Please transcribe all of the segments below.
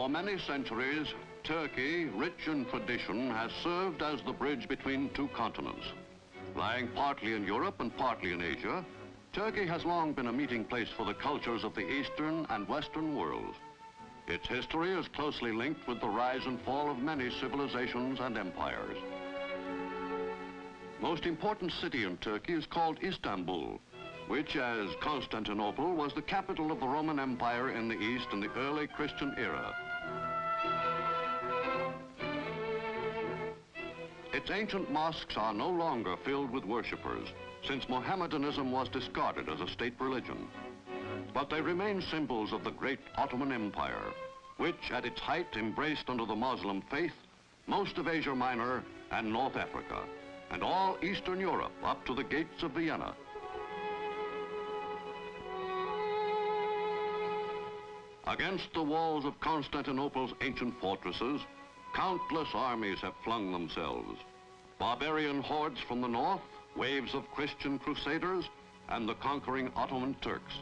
For many centuries, Turkey, rich in tradition, has served as the bridge between two continents. Lying partly in Europe and partly in Asia, Turkey has long been a meeting place for the cultures of the Eastern and Western worlds. Its history is closely linked with the rise and fall of many civilizations and empires. Most important city in Turkey is called Istanbul, which, as Constantinople, was the capital of the Roman Empire in the East in the early Christian era. Its ancient mosques are no longer filled with worshippers, since Mohammedanism was discarded as a state religion. But they remain symbols of the great Ottoman Empire, which at its height embraced under the Muslim faith most of Asia Minor and North Africa, and all Eastern Europe up to the gates of Vienna. Against the walls of Constantinople's ancient fortresses, countless armies have flung themselves. Barbarian hordes from the north, waves of Christian crusaders, and the conquering Ottoman Turks.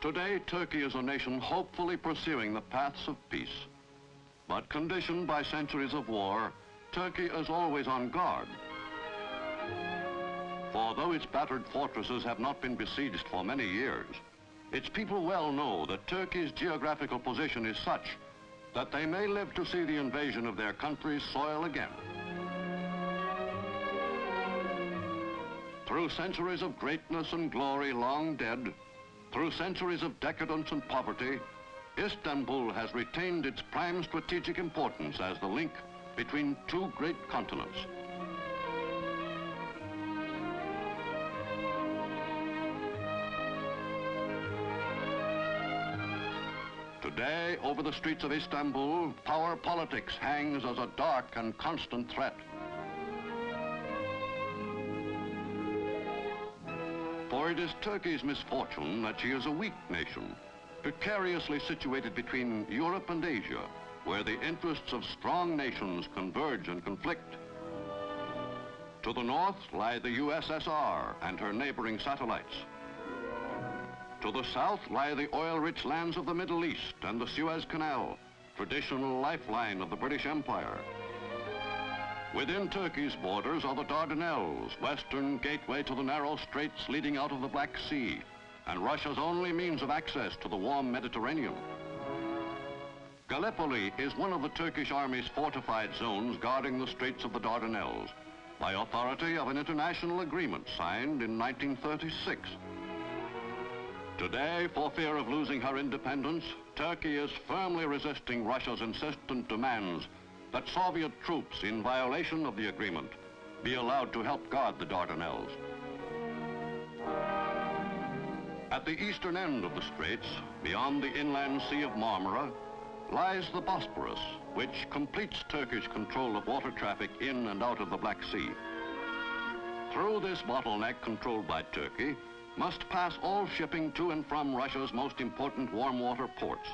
Today, Turkey is a nation hopefully pursuing the paths of peace. But conditioned by centuries of war, Turkey is always on guard. For though its battered fortresses have not been besieged for many years, its people well know that Turkey's geographical position is such that they may live to see the invasion of their country's soil again. Through centuries of greatness and glory long dead, through centuries of decadence and poverty, Istanbul has retained its prime strategic importance as the link between two great continents. Today, over the streets of Istanbul, power politics hangs as a dark and constant threat. For it is Turkey's misfortune that she is a weak nation, precariously situated between Europe and Asia, where the interests of strong nations converge and conflict. To the north lie the USSR and her neighboring satellites. To the south lie the oil-rich lands of the Middle East and the Suez Canal, traditional lifeline of the British Empire. Within Turkey's borders are the Dardanelles, western gateway to the narrow straits leading out of the Black Sea, and Russia's only means of access to the warm Mediterranean. Gallipoli is one of the Turkish army's fortified zones guarding the Straits of the Dardanelles, by authority of an international agreement signed in 1936. Today, for fear of losing her independence, Turkey is firmly resisting Russia's insistent demands that Soviet troops, in violation of the agreement, be allowed to help guard the Dardanelles. At the eastern end of the straits, beyond the inland Sea of Marmara, lies the Bosporus, which completes Turkish control of water traffic in and out of the Black Sea. Through this bottleneck controlled by Turkey, must pass all shipping to and from Russia's most important warm water ports,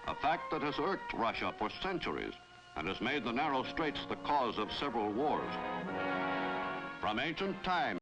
a fact that has irked Russia for centuries and has made the narrow straits the cause of several wars. From ancient times,